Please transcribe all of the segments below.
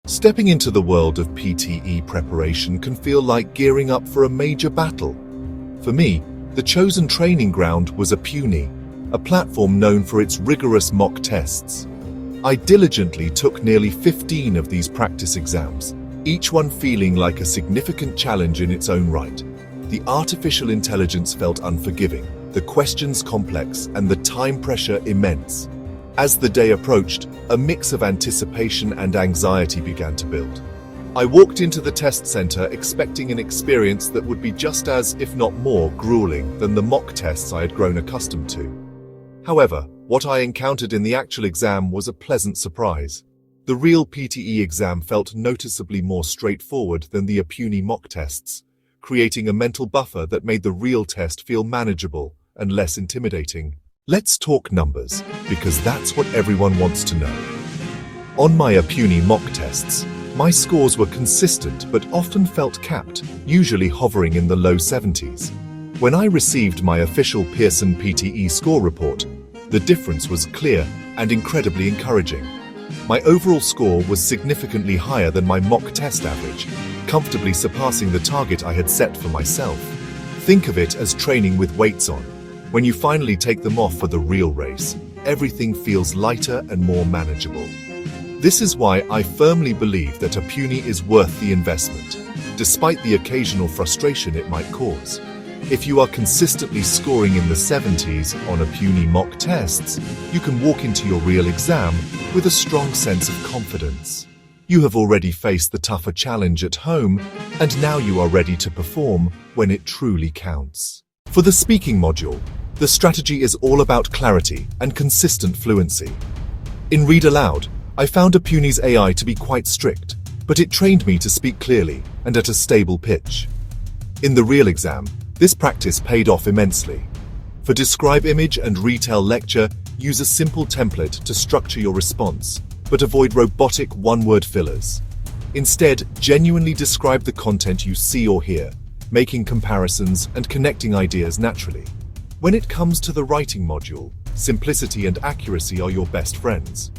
Stepping into the world of PTE preparation can feel like gearing up for a major battle. For me, the chosen training ground was Apeuni, a platform known for its rigorous mock tests. I diligently took nearly 15 of these practice exams, each one feeling like a significant challenge in its own right. The artificial intelligence felt unforgiving, the questions complex, and the time pressure immense. As the day approached, a mix of anticipation and anxiety began to build. I walked into the test center expecting an experience that would be just as, if not more, grueling than the mock tests I had grown accustomed to. However, what I encountered in the actual exam was a pleasant surprise. The real PTE exam felt noticeably more straightforward than the Apeuni mock tests, creating a mental buffer that made the real test feel manageable and less intimidating. Let's talk numbers, because that's what everyone wants to know. On my Apeuni mock tests, my scores were consistent but often felt capped, usually hovering in the low 70s. When I received my official Pearson PTE score report, the difference was clear and incredibly encouraging. My overall score was significantly higher than my mock test average, comfortably surpassing the target I had set for myself. Think of it as training with weights on. When you finally take them off for the real race, everything feels lighter and more manageable. This is why I firmly believe that Apeuni is worth the investment, despite the occasional frustration it might cause. If you are consistently scoring in the 70s on Apeuni mock tests, you can walk into your real exam with a strong sense of confidence. You have already faced the tougher challenge at home, and now you are ready to perform when it truly counts. For the speaking module, the strategy is all about clarity and consistent fluency. In Read Aloud, I found Apeuni's AI to be quite strict, but it trained me to speak clearly and at a stable pitch. In the real exam, this practice paid off immensely. For Describe Image and Retell Lecture, use a simple template to structure your response, but avoid robotic one-word fillers. Instead, genuinely describe the content you see or hear, making comparisons and connecting ideas naturally. When it comes to the writing module, simplicity and accuracy are your best friends.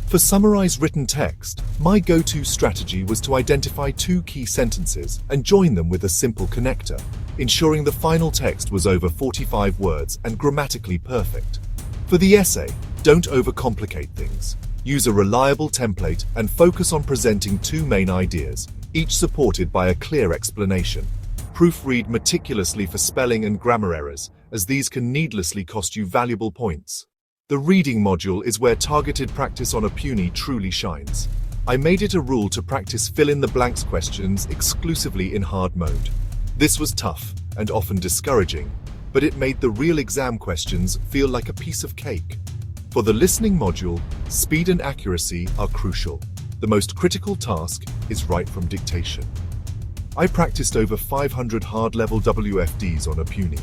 For summarized written text, my go-to strategy was to identify 2 key sentences and join them with a simple connector, ensuring the final text was over 45 words and grammatically perfect. For the essay, don't overcomplicate things. Use a reliable template and focus on presenting 2 main ideas, each supported by a clear explanation. Proofread meticulously for spelling and grammar errors, as these can needlessly cost you valuable points. The reading module is where targeted practice on Apeuni truly shines. I made it a rule to practice fill-in-the-blanks questions exclusively in hard mode. This was tough and often discouraging, but it made the real exam questions feel like a piece of cake. For the listening module, speed and accuracy are crucial. The most critical task is write from dictation. I practiced over 500 hard-level WFDs on Apeuni.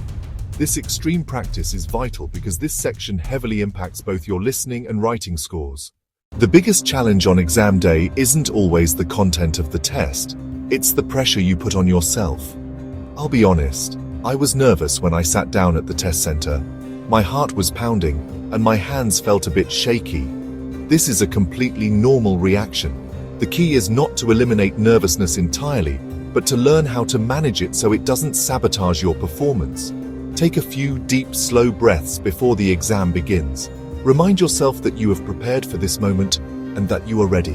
This extreme practice is vital because this section heavily impacts both your listening and writing scores. The biggest challenge on exam day isn't always the content of the test, it's the pressure you put on yourself. I'll be honest, I was nervous when I sat down at the test center. My heart was pounding, and my hands felt a bit shaky. This is a completely normal reaction. The key is not to eliminate nervousness entirely, but to learn how to manage it so it doesn't sabotage your performance. Take a few deep, slow breaths before the exam begins. Remind yourself that you have prepared for this moment and that you are ready.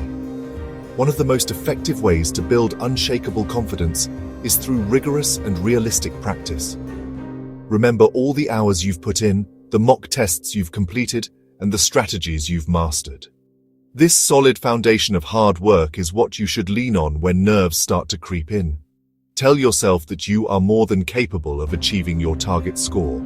One of the most effective ways to build unshakable confidence is through rigorous and realistic practice. Remember all the hours you've put in, the mock tests you've completed, and the strategies you've mastered. This solid foundation of hard work is what you should lean on when nerves start to creep in. Tell yourself that you are more than capable of achieving your target score.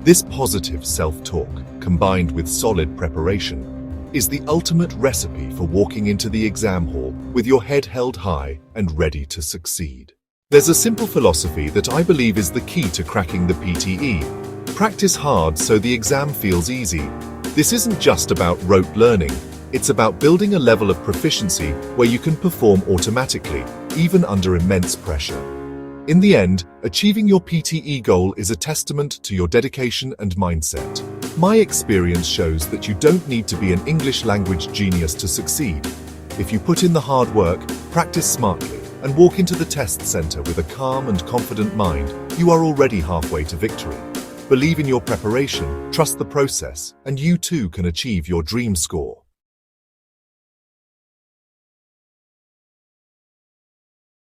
This positive self-talk, combined with solid preparation, is the ultimate recipe for walking into the exam hall with your head held high and ready to succeed. There's a simple philosophy that I believe is the key to cracking the PTE. Practice hard so the exam feels easy. This isn't just about rote learning. It's about building a level of proficiency where you can perform automatically, even under immense pressure. In the end, achieving your PTE goal is a testament to your dedication and mindset. My experience shows that you don't need to be an English language genius to succeed. If you put in the hard work, practice smartly, and walk into the test center with a calm and confident mind, you are already halfway to victory. Believe in your preparation, trust the process, and you too can achieve your dream score.